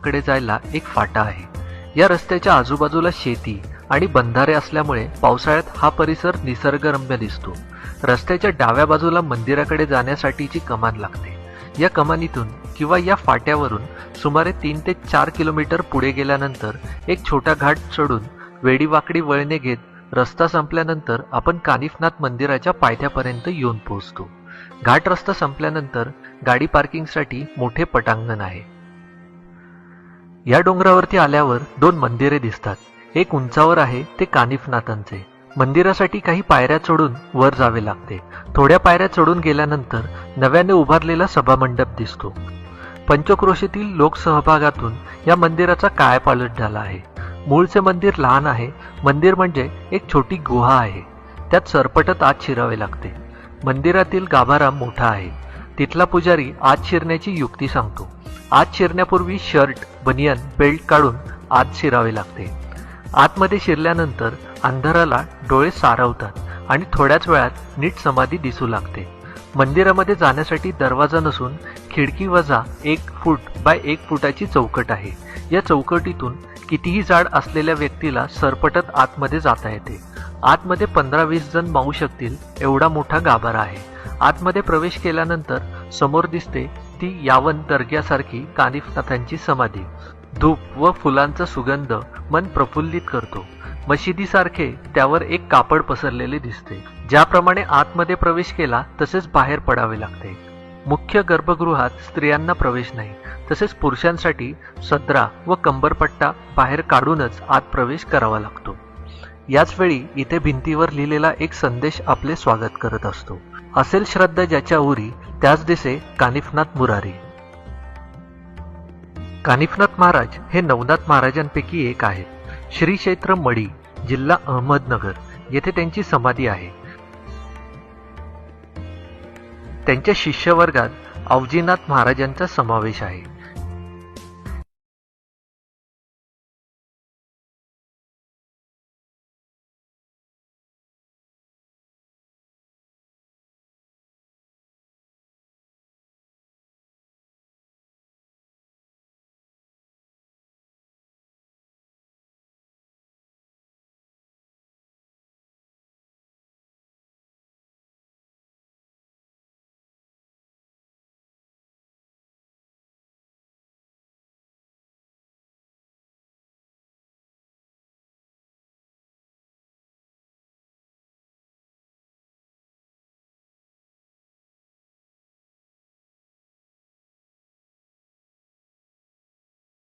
कडे जायला एक फाटा आहे। या रस्त्याच्या आजूबाजूला शेती आणि बंधारे असल्यामुळे पावसाळ्यात हा परिसर निसर्गरम्य दिसतो। रस्त्याच्या डाव्या बाजूला मंदिराकडे जाण्यासाठीची कमान लागते। या कमानीतून किंवा या फाट्यावरून सुमारे 3 ते 4 किलोमीटर पुढे गेल्यानंतर एक छोटा घाट चढून वेडीवाकडी वळणे घेत रस्ता संपल्यानंतर आपण कानिफनाथ मंदिराच्या पायथ्यापर्यंत येऊन पोहोचतो। घाट रस्ता संपल्यानंतर गाडी पार्किंगसाठी मोठे पटांगण आहे। या डोंगरावरती आल्यावर 2 मंदिरे दिसतात। एक उंचावर आहे ते कानिफनाथांचे। मंदिरासाठी काही पायऱ्या चढून वर जावे लागते। थोड्या पायऱ्या चढून गेल्यानंतर नव्याने उभारलेला सभामंडप दिसतो। पंचक्रोशीतील लोकसहभागातून या मंदिराचा कायापालट झाला आहे। मूळचे मंदिर लहान आहे। मंदिर म्हणजे एक छोटी गुहा आहे। त्यात सरपटत आत शिरावे लागते। मंदिरातील गाभारा मोठा आहे। तिथला पुजारी आत शिरण्याची युक्ती सांगतो। आत शिरण्यापूर्वी शर्ट, बनियन, बेल्ट काढून आत शिरावे लागते। आतमध्ये शिरल्यानंतर अंधाराला डोळे सारवतात आणि थोड्याच वेळात नीट समाधी दिसू लागते। मंदिरामध्ये जाण्यासाठी दरवाजा नसून खिडकी वजा 1 फूट बाय 1 फुटाची चौकट आहे। या चौकटीतून कितीही जाड असलेल्या व्यक्तीला सरपटत आतमध्ये जाता येते। आतमध्ये 15-20 जण मावू शकतील एवढा मोठा गाभारा आहे। आतमध्ये प्रवेश केल्यानंतर समोर दिसते ती यावन दर्ग्यासारखी कानिफनाथांची समाधी। धूप व फुलांचा सुगंध मन प्रफुल्लित करतो। मशिदीसारखे त्यावर एक कापड पसरलेले दिसते। ज्याप्रमाणे आतमध्ये प्रवेश केला तसेच बाहेर पडावे लागते। मुख्य गर्भगृहात स्त्रियांना प्रवेश नाही, तसेच पुरुषांसाठी सदरा व कंबरपट्टा बाहेर काढूनच आत प्रवेश करावा लागतो। याच वेळी इथे भिंतीवर लिहिलेला एक संदेश आपले स्वागत करत असतो। असेल श्रद्धा ज्याच्या उरी, त्याच दिसे कानिफनाथ मुरारी। कानिफनाथ महाराज हे नवनाथ महाराजांपैकी एक आहे। श्री क्षेत्र मढी, जिल्हा अहमदनगर येथे त्यांची समाधी आहे। त्यांच्या शिष्यवर्गात अवजीनाथ महाराजांचा समावेश आहे।